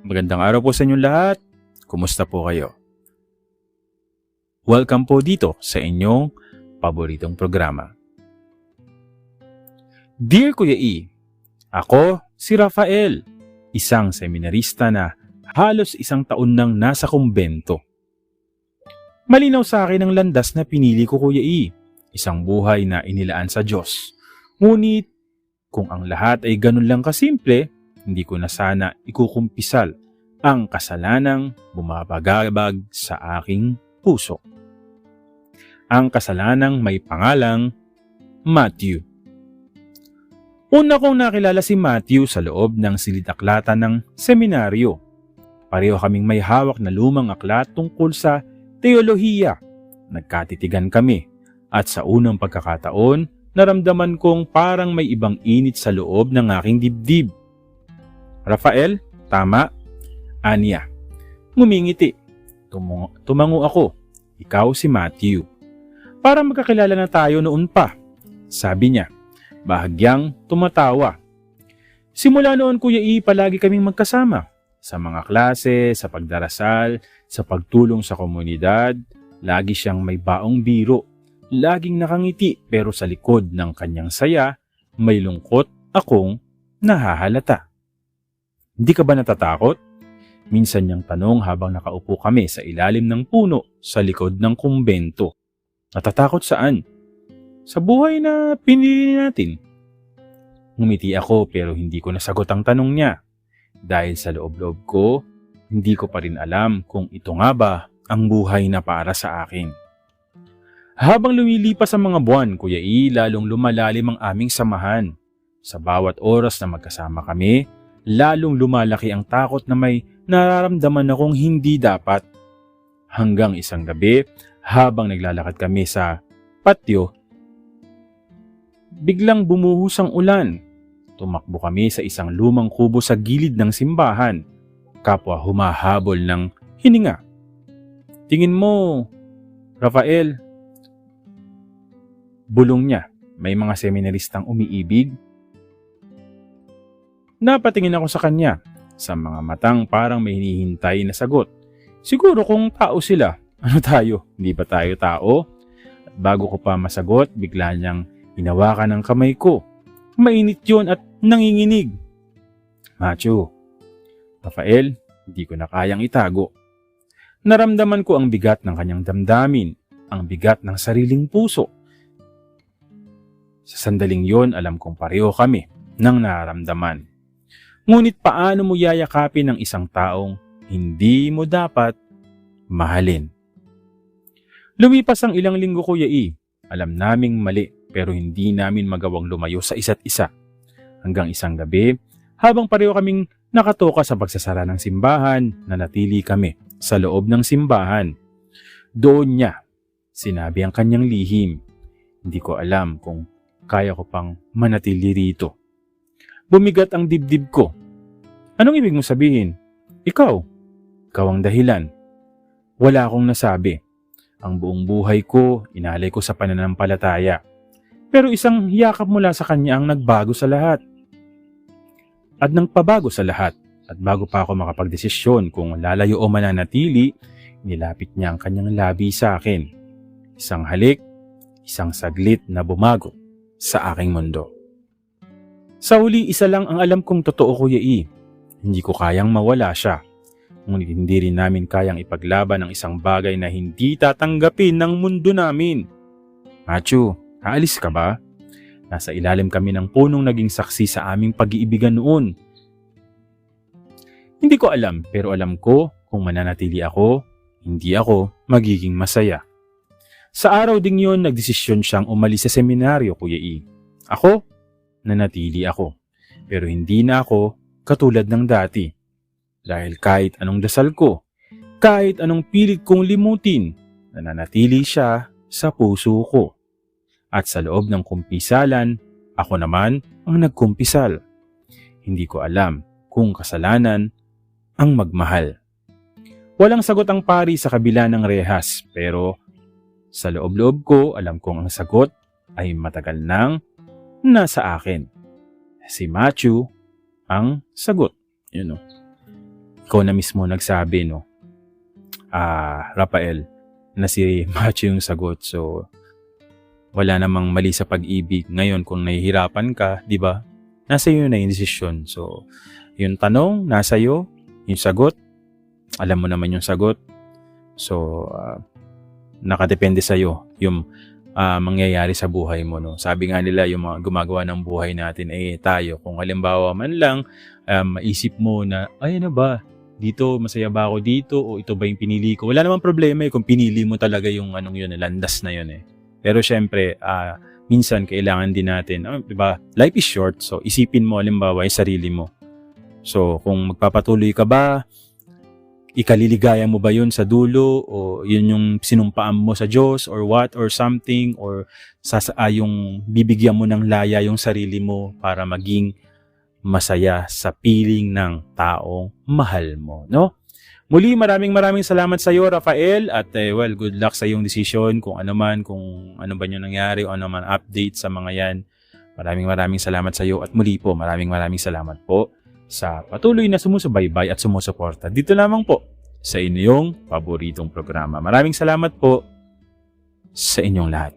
Magandang araw po sa inyong lahat. Kumusta po kayo? Welcome po dito sa inyong paboritong programa. Dear Kuya E, ako si Rafael, isang seminarista na halos 1 taon nang nasa kumbento. Malinaw sa akin ang landas na pinili ko, Kuya E, isang buhay na inilaan sa Diyos. Ngunit kung ang lahat ay ganun lang kasimple, hindi ko na sana ikukumpisal ang kasalanang bumabagabag sa aking puso. Ang kasalanang may pangalang Matthew. Una kong nakilala si Matthew sa loob ng silid-aklatan ng seminaryo. Pareho kaming may hawak na lumang aklat tungkol sa teolohiya. Nagkatitigan kami at sa unang pagkakataon, naramdaman kong parang may ibang init sa loob ng aking dibdib. Rafael, tama? Aniya. Ngumingiti. Tumango ako. Ikaw si Matthew. Para magkakilala na tayo noon pa. Sabi niya. Bahagyang tumatawa. Simula noon, Kuya E, palagi kaming magkasama. Sa mga klase, sa pagdarasal, sa pagtulong sa komunidad, lagi siyang may baong biro. Laging nakangiti pero sa likod ng kanyang saya, may lungkot akong nahahalata. Hindi ka ba natatakot? Minsan niyang tanong habang nakaupo kami sa ilalim ng puno sa likod ng kumbento. Natatakot saan? Sa buhay na pinili natin. Ngumiti ako pero hindi ko nasagot ang tanong niya. Dahil sa loob-loob ko, hindi ko pa rin alam kung ito nga ba ang buhay na para sa akin. Habang lumilipas ang mga buwan, Kuya E, lalong lumalalim ang aming samahan. Sa bawat oras na magkasama kami, lalong lumalaki ang takot na may nararamdaman akong hindi dapat. Hanggang isang gabi, habang naglalakad kami sa patio, biglang bumuhos ang ulan. Tumakbo kami sa isang lumang kubo sa gilid ng simbahan. Kapwa humahabol ng hininga. Tingin mo, Rafael, bulong niya, may mga seminaristang umiibig? Napatingin ako sa kanya, sa mga matang parang may hinihintay na sagot. Siguro kung tao sila, ano tayo? Hindi ba tayo tao? At bago ko pa masagot, bigla niyang hinawakan ang kamay ko. Mainit yun at nanginginig. Matthew, Rafael, hindi ko na kayang itago. Naramdaman ko ang bigat ng kanyang damdamin, ang bigat ng sariling puso. Sa sandaling yon, alam kong pareho kami ng nararamdaman. Ngunit paano mo yayakapin ng isang taong hindi mo dapat mahalin? Lumipas ang ilang linggo, Kuya E. Alam naming mali pero hindi namin magawang lumayo sa isa't isa. Hanggang isang gabi, habang pareho kaming nakatoka sa pagsasara ng simbahan, nanatili kami sa loob ng simbahan. Doon niya sinabi ang kanyang lihim. Hindi ko alam kung kaya ko pang manatili rito. Bumigat ang dibdib ko. Anong ibig mong sabihin? Ikaw ang dahilan. Wala akong nasabi. Ang buong buhay ko, inalay ko sa pananampalataya. Pero isang yakap mula sa kanya ang nagbago sa lahat. At nang pabago sa lahat, at bago pa ako makapagdesisyon kung lalayo o mananatili, nilapit niya ang kanyang labi sa akin. Isang halik, isang saglit na bumago sa aking mundo. Sa huli, isa lang ang alam kong totoo, Kuya E. Hindi ko kayang mawala siya. Ngunit hindi rin namin kayang ipaglaban ang isang bagay na hindi tatanggapin ng mundo namin. Matthew, aalis ka ba? Nasa ilalim kami ng punong naging saksi sa aming pag-iibigan noon. Hindi ko alam, pero alam ko kung mananatili ako, hindi ako magiging masaya. Sa araw ding yon, nagdesisyon siyang umalis sa seminaryo, Kuya E. Ako, nanatili ako. Pero hindi na ako katulad ng dati. Dahil kahit anong dasal ko, kahit anong pilit kong limutin, nananatili siya sa puso ko. At sa loob ng kumpisalan, ako naman ang nagkumpisal. Hindi ko alam kung kasalanan ang magmahal. Walang sagot ang pari sa kabila ng rehas, pero sa loob-loob ko alam kong ang sagot ay matagal nang nasa akin. Si Matthew ang sagot. ikaw na mismo nagsabi, no, Rafael, na si Macho yung sagot. So, wala namang mali sa pag-ibig. Ngayon, kung nahihirapan ka, di ba, nasa iyo na yung desisyon. So, yung tanong, nasa iyo, yung sagot, alam mo naman yung sagot. So, nakadepende sa iyo yung mangyayari sa buhay mo, no. Sabi nga nila, yung mga gumagawa ng buhay natin tayo. Kung halimbawa man lang maisip mo na ay ano ba, dito masaya ba ako dito o ito ba yung pinili ko? Wala namang problema kung pinili mo talaga yung anong yun, landas na yun Pero syempre, minsan kailangan din natin, diba? Life is short, so isipin mo halimbawa yung sarili mo. So, kung magpapatuloy ka ba, ikaliligaya mo ba yun sa dulo o yun yung sinumpaan mo sa Diyos or what or something or yung bibigyan mo ng laya yung sarili mo para maging masaya sa piling ng taong mahal mo, no? Muli, maraming salamat sa iyo, Rafael, at good luck sa iyong decision kung ano ba yung nangyari o ano man update sa mga yan. Maraming salamat sa iyo at muli po, maraming salamat po sa patuloy na sumusubaybay at sumusuporta dito lamang po sa inyong paboritong programa. Maraming salamat po sa inyong lahat.